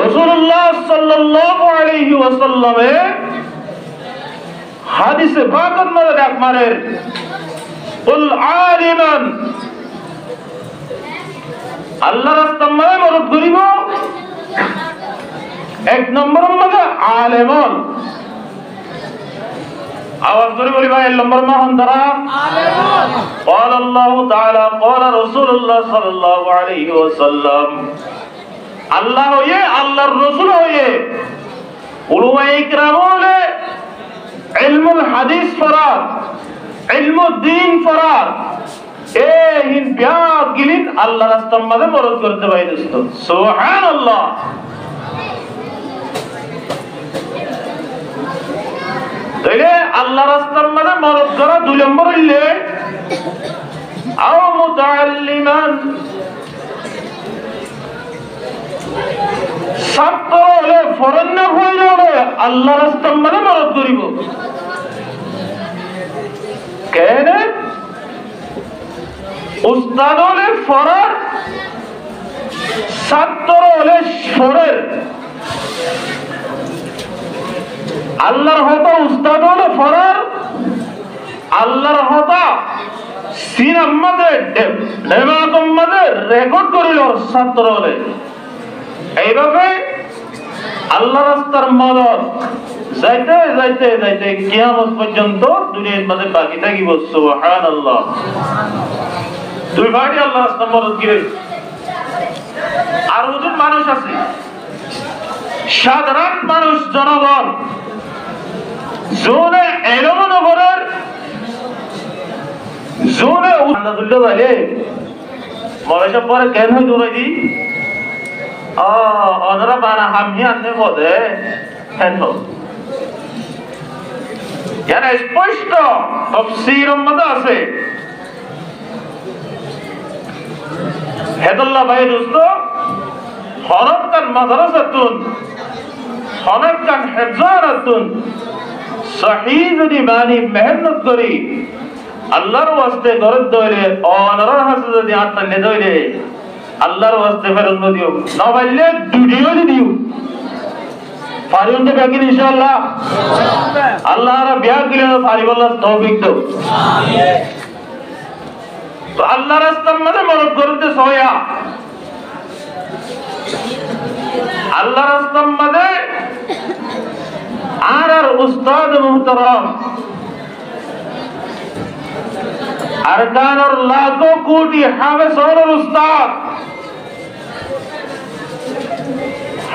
রাসূলুল্লাহ সাল্লাল্লাহু আলাইহি ওয়াসাল্লামে হাদিসে পাকের মধ্যে ডাক মারে কুল আলিমান, আল্লাহর রাস্তায় মদদ করিব। এক নম্বর মধ্যে আলেমন, আওয়াজ করে বলি ভাই, এক নম্বর মহান তারা আলেমন। قال الله تعالى قال رسول الله صلى الله عليه وسلم, আল্লাহ হয়ে আল্লাহর রাসূল হয়ে উলামায়ে ইকরাম হলে ইলমুল হাদিস ফরাদ, ইলমুদ দ্বীন ফরাদ, এই হিন ব্যাগ গিলিন আল্লাহর রাস্তায় মধ্যে মদদ করতে ভাই দোস্ত, সুবহানাল্লাহ। তাইলে আল্লাহর রাস্তায় মধ্যে মদদ করা দুই নম্বর হইলে আও মুতাআল্লিমান, ছাত্র হলে ফরণ্য হইলে আল্লাহর রাস্তায় মধ্যে মদদ করিব। কেন? উস্তাদ হলে ফরার, ছাত্র হলে সরের। আল্লাহর হতা উস্তাদ হলে ফরার, আল্লাহর হতা সিনাম্মাদের নেমাতম্মাদের রেকর্ড করিল ছাত্র হলে। এইভাবে আল্লাহ রাস্তার মদদ যাইতে যাইতে যাইতে কিয়ামত পর্যন্ত দুনিয়ার মধ্যে বাকি থাকিব, সুবহানাল্লাহ। দুই ভাই আল্লাহ রাস্তার মদদ গিরে। আর ওজন মানুষ আছে, সাধারণ মানুষ, জনগণ, জোনে এলম নগরের জোনে উন্নতুল্য ভাইলে মরেসব পরে জ্ঞান হয়ে দৌড়াই দি অনরা বানা হামি আনতে পদে হেন জ্ঞান স্পষ্ট তাফসীরের মধ্যে আছে। হেদুল্লাহ ভাই দোস্ত, হরকান মাদ্রাসাতুন, হরকান হিফজারাতুন, সহি যদি মানি মেহনত করি আল্লাহর ওয়াস্তে গরদ দইলে অনরার হাসে যদি আত্মা নে দইলে আল্লাহর ওয়াস্তে ফেরত দিও, না পাইলে দুডিও দিও। পারিউন তো ব্যাগিন ইনশাআল্লাহ, আল্লাহর ব্যাগ গিলে পারিবল্লাহ তৌফিক দাও। আমিন। তো আল্লাহর রাস্তার মধ্যে মদদ করতে সয়া, আল্লাহর রাস্তার মধ্যে আর উস্তাদ মুহতারাম আরকানুর লাখো কোটি হাফেজ হল উস্তাদ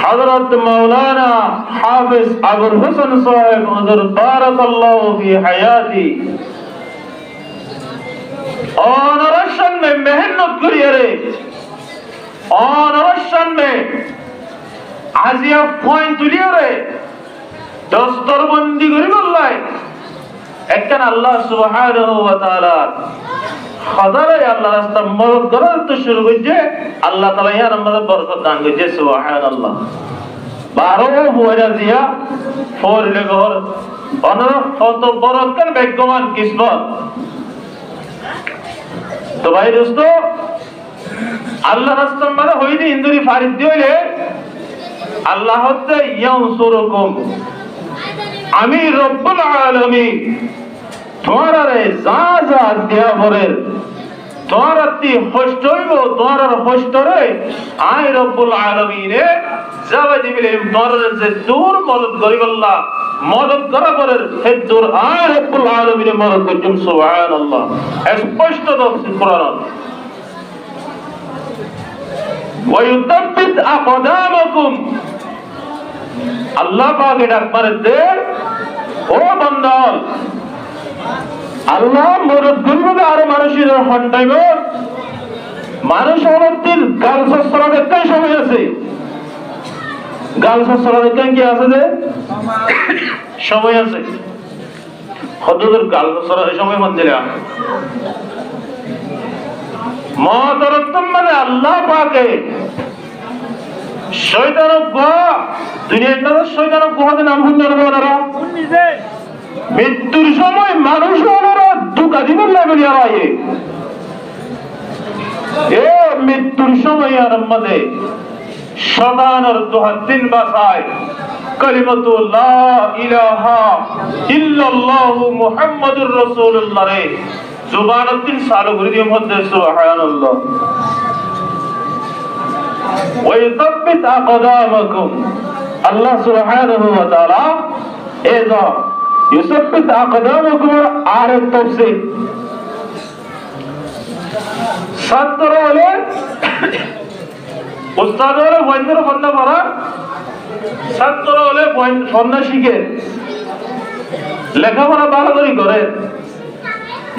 হযরত মাওলানা হাফেজ আবুল হোসেন সাহেব হুজুর বারাকাল্লাহু ফি হায়াতি। অনরশন में मेहनत करिए रे, অনরশন में আজিয়া পয়েন্ট তুলিয়ে রে, দস্তরবন্দি করি বললাই একখান আল্লাহ সুবহানাহু ওয়া তাআলা খদারে আল্লাহ রাস্তা মদদ করার তো শুরু করছে। আল্লাহ তাআলা ইয়ার মধ্যে বরকত দান করছে, সুবহানাল্লাহ। 12 বুয়া দিয়া ফোরলে ঘর অনর কত বরকত ভাগ্যবান কিসমত। তো ভাই দোস্ত, আল্লাহ রাস্তার মধ্যে হইনি ইন্দুরি ফারিদ দিলে আল্লাহ হচ্ছে ইয়ানসুরুকুম, আমি রব্বুল আলামিন তোমারা রে যা যা দেয়া পরে তোমারা তি কষ্ট হইব, তোমার কষ্ট রে আই রব্বুল আলামিনে যাবে দিবিলে তোমার যে দূর মদদ করিবল্লাহ, মদদ করা পরে হে দূর আই রব্বুল আলামিনে মদদ করছেন, সুবহানাল্লাহ। স্পষ্ট তফসীর কোরআন। ওয়া ইউতাব্বিত আকদামাকুম, আল্লাহ পাক এটা করে দে ও বান্দা, আল্লাহ মদদ করবে আর মানুষের হন্টাইব। মানুষ অনতির গাল সসরা দেখতে সময় আছে, গাল সসরা দেখতে কি আছে যে সময় আছে, কতদূর গাল সসরা সময় মন দিলা মহতরত্তম মানে আল্লাহ পাকে শয়তানক গুহা, দুনিয়ার নাম শয়তানক গুহাতে নাম শুনতে পারো। মৃত্যুর সময় মানুষ ওনারা দুকা দিবেন না বলি আর মৃত্যুর সময় আর মধ্যে শতানোর দুহাতিন বাসায় কালিমাতু লা ইলাহা ইল্লাল্লাহু মুহাম্মাদুর রাসূলুল্লাহ রে জুবানুদ্দিন চালু করে দিয়ে মধ্যে সুবহানাল্লাহ ওয়া ইসাব্বিত আকদামাকুম আল্লাহ সুবহানাহু ওয়া তাআলা এজা ইসাব্বিত আকদামাকুম আর তাফসীর ছাত্র হলে উস্তাদ হলে বন্ধুর বন্ধা পড়া ছাত্র হলে সন্ধ্যা শিখে লেখাপড়া ভালো করে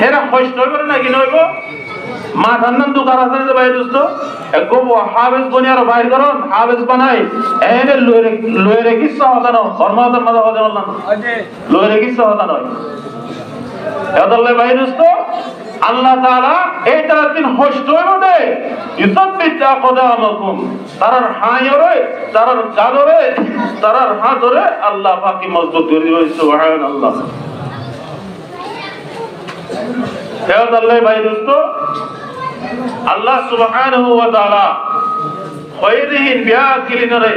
এরা কষ্ট করে নাকি নইব মাথার নাম দোকান আছে যে ভাই দোস্ত এক হাফেজ বনিয়ার বাইর করুন হাফেজ বানাই এনে লয়ে কিচ্ছা হতা নয় কর্মহতার মাঝে হতে বললাম লয়ে কিচ্ছা হতা নয় এদাল্লাই ভাই দোস্ত আল্লাহ তাআলা এই তারা দিন কষ্ট হইবতে ইসাব্বিত আকদামাকুম তারার হায়রে তারার গালরে তারার হাতরে আল্লাহ পাকি মজবুত করে দিবে সুবহানাল্লাহ এদাল্লাই ভাই দোস্ত আল্লাহ সুবহানাহু ওয়া তাআলা খৈরিহীন বিয়াকিলিনরে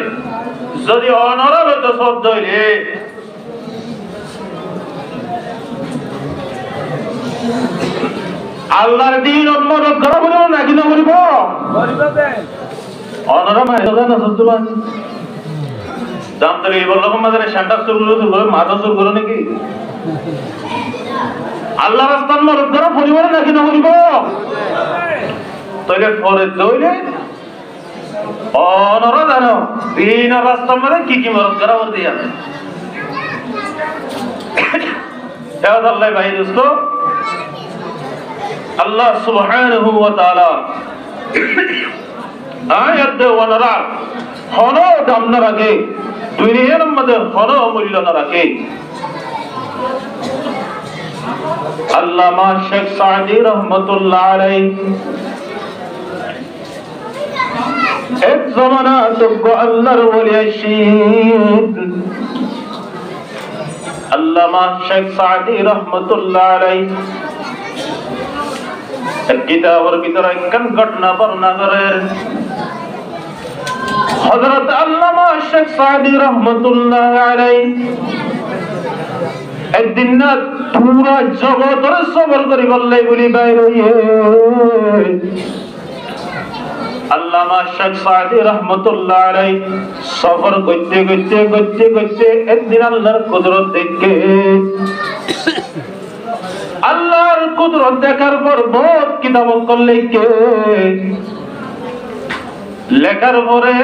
যদি অনরবত শব্দ হইলে আল্লাহর দিন অনুমোদন করা বলিব নাকি না বলিব অনরা মাইল না সত্যবান দাম তো এই বললাম মাঝে সেন্টার শুরু করে মাথা শুরু করে নাকি আল্লাহ রাস্তার মরদ করা বলিব নাকি না বলিব তাইলে পরে দইলে অনরা জানো দিন রাস্তার মধ্যে কি মরদ করা বলতে যাবে আল্লাহ ভাই দোস্ত আল্লাহ সুবহানাহু ওয়া তাআলা আয়াত ওয়ানারা হনো দাম না রাখে দুনিয়ার মধ্যে হনো মূল্য না রাখে আল্লামা শেখ সাঈদী রহমাতুল্লাহ আলাইহি এক জামানা তো আল্লাহর ওলি আশিক আল্লামা শেখ সাঈদী রহমাতুল্লাহ আলাইহি কিতাবের ভিতরে একখান ঘটনা বর্ণনা করেন হযরত আল্লামা শেখ সাঈদী রহমাতুল্লাহ আলাইহি একদিন না পুরা জগতের সবর করি বললে বলি বাইর হইয়ে আল্লামা শেখ সাঈদী রহমাতুল্লাহ আলাইহি সফর করতে একদিন আল্লাহর কুদরত দেখে আল্লাহর কুদরত দেখার পর বহুত কিতাব করলে কে লেখার পরে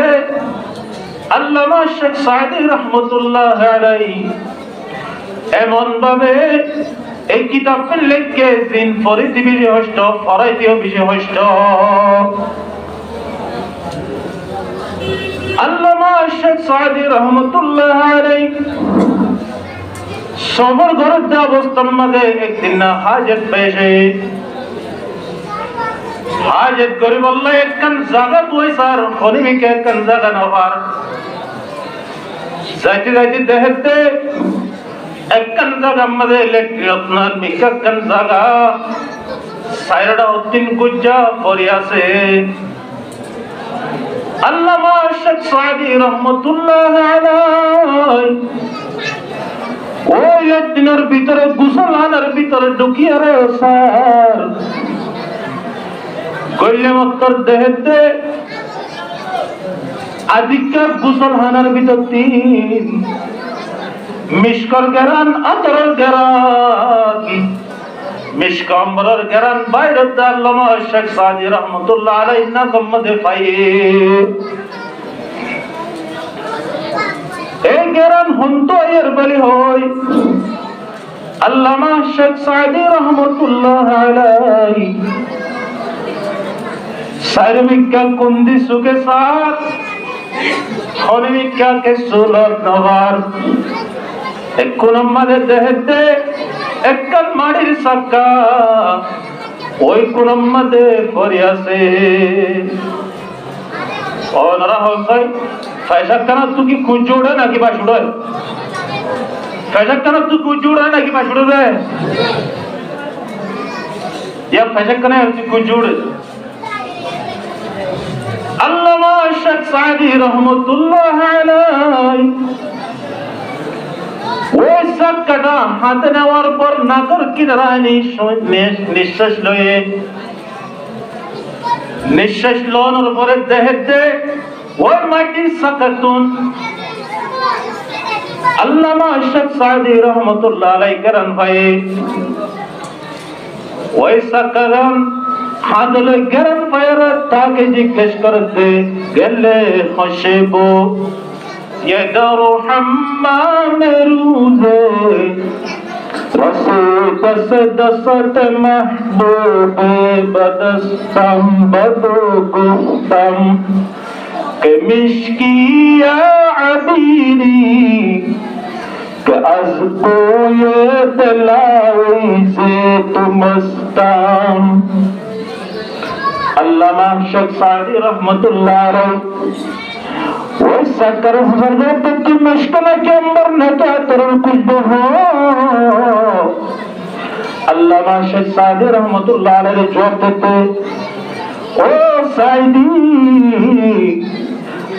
আল্লামা শেখ সাঈদী রহমাতুল্লাহ আলাইহি এমন ভাবে এই কিতাব লেখকে জিন ফরিদি বিষয় হষ্ট ফরাইতীয় বিষয় হষ্ট আল্লামা শেখ সাঈদী রহমাতুল্লাহ আলাইহি সবর ঘরের অবস্থার মাঝে একদিন না হাজত পেয়েছে হাজত করে বললো একখান জায়গা তুই স্যার হরিমিকে একখান জায়গা নেওয়ার যাইতে দেখতে একখান জায়গার মাঝে আপনার মিকা একখান জায়গা সাইরটা উদ্দিন গুজ্জা পড়ে আছে আল্লামা শেখ সাঈদী রহমাতুল্লাহ আলাইহি ওই দিনের ভিতরে গুসলানের ভিতরে ঢুকিয়ে রে স্যার কইলে মত্তর দেহতে আদিকার গুসলহানার ভিতর তিন মিশকর গেরান আতরের গেরান মিশকম্বরের গেরান বাইরের আল্লামা শেখ সাঈদী রহমাতুল্লাহ আলাইহি না কম্মদে পাইয়ে এই গেরান হন্ত এর বলি হয় আল্লামা শেখ সাঈদী রহমাতুল্লাহ আলাইহি সারমিকা কুন্দি সুকে সাথ হনিমিকা কে সুলত নবার এক নম্বরে দেহতে এককাল মাড়ির সাক্কা ওই কুনম্মদে পড়ে আছে ওনারা হসাই ফয়সাক কানা তু কি কুজুড়ে নাকি বাসুড়ে ফয়সাক কানা তু কুজুড়ে নাকি বাসুড়ে রে ইয়া ফয়সাক কানা তুই কুজুড়ে আল্লামা শেখ সাঈদী রহমাতুল্লাহ আলাইহি ওই সাক্কাটা হাতে নেওয়ার পর নাকর কিনারায় নিঃশ্বাস লওয়ার পরে দেখতে ওই মাটির সাক্কাতুন আল্লামা শেখ সাঈদী রহমাতুল্লাহ আলাইহি করেন ভাই ওই সাক্কাগান হাতলে গরম ফায়ার তাকে জিজ্ঞেস করতে গেলে খুশবু ये दरो हम्माम रूज़े रसूल दस्त महबूबे बदस्तम बदो गुफ्तम के मिश्किया अबीरी के अज़ कोये दिलाई से तुमस्ताम अल्लामा शेख साঈদী रहमतुल्लाह अलैह ওই সাকার হযরত की मुश्किल के अंदर न क्या तरह कुछ हो अल्लामा शेख साঈদী रहमतुल्लाह अलैह जवाब देते ओ साঈদী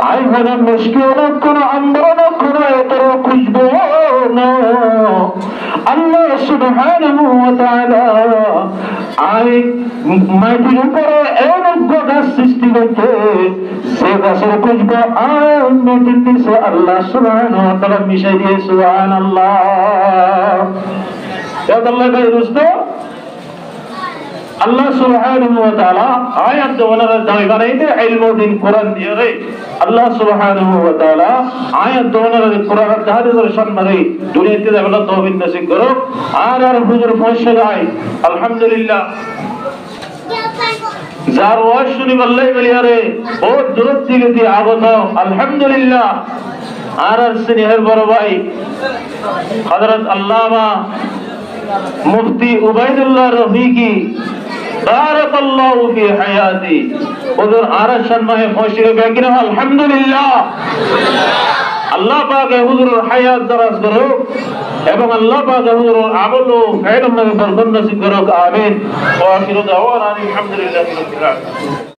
आई हना मुश्किल को अंदर न खुदा तरह कुछ ना अल्लाह सुब्हानाहु व तआला आई মাটির উপরে এমন গাছ সৃষ্টি করতে সে গাছের খুশবু আর মাটির নিচে আল্লাহ সুবহানাহু ওয়া তাআলা মিশাই দিয়ে সুবহানাল্লাহ আল্লাহ ভাই দোস্ত আল্লাহ সুবহানাহু ওয়া তাআলা আয়াত ওনারা দাবি বানাইতে ইলমুদ্দিন কোরআন দিয়ে রে আল্লাহ সুবহানাহু ওয়া তাআলা আয়াত ওনারা কোরআন হাদিসের সম্মানে দুনিয়াতে দেওয়ার তৌফিক নসিব করো আর হুজুর ফয়সালাই আলহামদুলিল্লাহ যার ওয়াজ শুনি বললেই বলি আরে বহুত দূর থেকে আগত আলহামদুলিল্লাহ আর স্নেহের বড় ভাই হযরত আল্লামা মুফতি উবাইদুল্লাহ রফিকি বারাকাল্লাহু ফি হায়াতি হুজুর আর সম্মানে ফয়সালা বেগিন আলহামদুলিল্লাহ আল্লাহ পাক হুজুরের হায়াত দরাজ করো এবং আল্লাহ পাক হুজুরের আমল ও ইলম নবী বরকত নসিব করো আমিন ওয়া আখিরু দাওয়ানা আলহামদুলিল্লাহি রাব্বিল আলামিন।